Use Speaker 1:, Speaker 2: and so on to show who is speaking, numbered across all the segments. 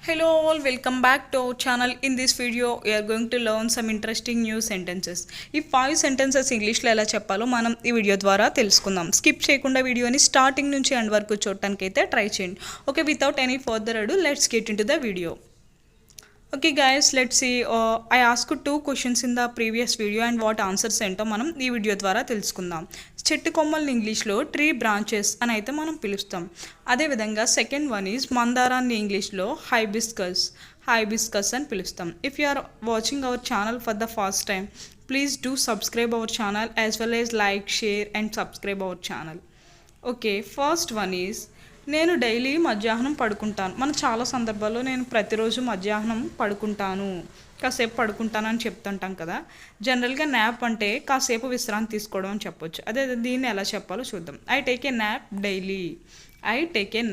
Speaker 1: Hello all, welcome back to our channel. In this video, we are going to learn some interesting new sentences. ఈ 5 sentences ఇంగ్లీష్లో ఎలా చెప్పాలో మనం ఈ video ద్వారా తెలుసుకుందాం. స్కిప్ చేయకుండా వీడియోని స్టార్టింగ్ నుంచి ఎండ్ వరకు చూడటానికి అయితే ట్రై చేయండి. ఓకే, వితౌట్ ఎనీ ఫర్దర్ అడు let's get in to the video. Okay guys, let's see. I asked 2 questions in the previous video and what answers ఏంటో మనం ఈ వీడియో ద్వారా తెలుసుకుందాం. చెట్టు కొమ్మల్ని ఇంగ్లీష్లో ట్రీ బ్రాంచెస్ అని అయితే మనం పిలుస్తాం. అదేవిధంగా సెకండ్ వన్ ఈజ్ మందారాన్ని ఇంగ్లీష్లో హైబిస్కస్ అని పిలుస్తాం. If you are watching our channel for the first time, please do subscribe our channel as well as like, share and subscribe our channel. Okay, first one is నేను daily మధ్యాహ్నం పడుకుంటాను. మన చాలా సందర్భాల్లో నేను ప్రతిరోజు మధ్యాహ్నం పడుకుంటాను, కాసేపు పడుకుంటాను అని చెప్తుంటాం కదా. జనరల్గా న్యాప్ అంటే కాసేపు విశ్రాంతి తీసుకోవడం అని చెప్పొచ్చు. అదే దీన్ని ఎలా చెప్పాలో చూద్దాం. I take a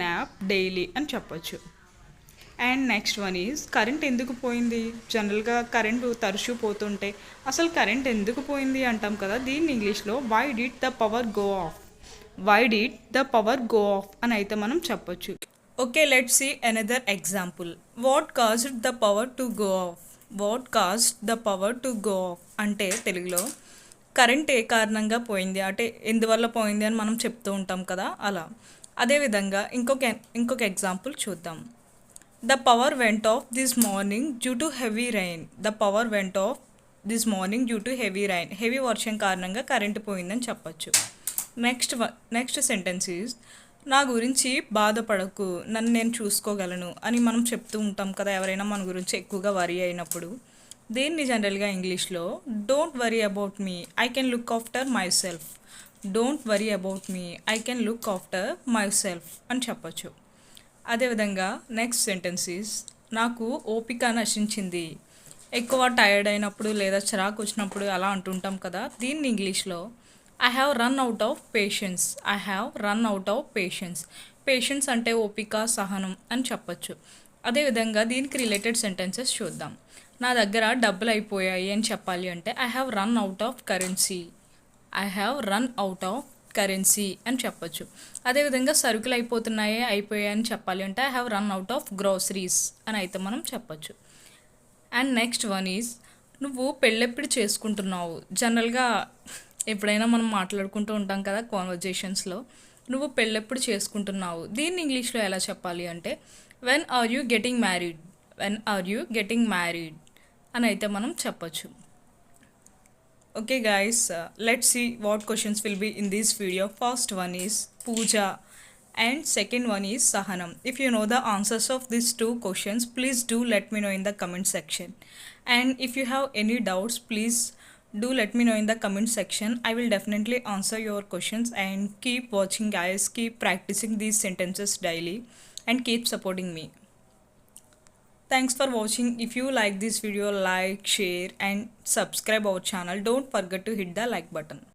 Speaker 1: nap daily అని చెప్పొచ్చు. And next one is current ఎందుకు పోయింది. జనరల్గా కరెంటు తరచూ పోతుంటే అసలు కరెంట్ ఎందుకు పోయింది అంటాం కదా. దీన్ని ఇంగ్లీష్లో why did the power go off అని అయితే మనం చెప్పొచ్చు. Okay, let's see another example. What caused the power to go off అంటే తెలుగులో కరెంట్ ఏ కారణంగా పోయింది అంటే ఎందువల్ల పోయింది అని మనం చెప్తూ ఉంటాం కదా, అలా. అదేవిధంగా ఇంకొక ఎగ్జాంపుల్ చూద్దాం. The power went off this morning due to heavy rain. Heavy వర్షం కారణంగా కరెంటు పోయిందని చెప్పొచ్చు. నెక్స్ట్ సెంటెన్స్ ఈజ్ నా గురించి బాధపడకు, నన్ను నేను చూసుకోగలను అని మనం చెప్తూ ఉంటాం కదా ఎవరైనా మన గురించి ఎక్కువగా వరీ అయినప్పుడు. దీన్ని జనరల్గా ఇంగ్లీష్లో don't worry about me, I can look after my self అని చెప్పొచ్చు. అదేవిధంగా నెక్స్ట్ సెంటెన్స్ ఈజ్ నాకు ఓపిక నశించింది. ఎక్కువ టైర్డ్ అయినప్పుడు లేదా చిరాకు వచ్చినప్పుడు అలా అంటుంటాం కదా. దీన్ని ఇంగ్లీష్లో I have run out of patience. Patience అంటే ఓపిక, సహనం అని చెప్పొచ్చు. అదేవిధంగా దీనికి రిలేటెడ్ సెంటెన్సెస్ చూద్దాం. నా దగ్గర డబ్బులు అయిపోయాయి అని చెప్పాలి అంటే I have run out of currency అని చెప్పొచ్చు. అదేవిధంగా సరుకులు అయిపోయాయి అని చెప్పాలి అంటే I have run out of groceries అని అయితే మనం చెప్పొచ్చు. అండ్ నెక్స్ట్ వన్ ఈజ్ నువ్వు పెళ్ళెప్పుడు చేసుకుంటున్నావు. జనరల్గా ఎప్పుడైనా మనం మాట్లాడుకుంటూ ఉంటాం కదా కాన్వర్జేషన్స్లో, నువ్వు పెళ్ళెప్పుడు చేసుకుంటున్నావు. దీన్ని ఇంగ్లీష్లో ఎలా చెప్పాలి అంటే when are you getting married అని అయితే మనం చెప్పొచ్చు. Okay guys, let's see what questions will be in this video. First one is Pooja and second one is Sahanam. If you know the answers of these 2 questions, please do let me know in the comment section. And if you have any doubts, please do let me know in the comment section. I will definitely answer your questions. And keep watching guys, keep practicing these sentences daily and keep supporting me. Thanks for watching. If you like this video, like, share and subscribe our channel. Don't forget to hit the like button.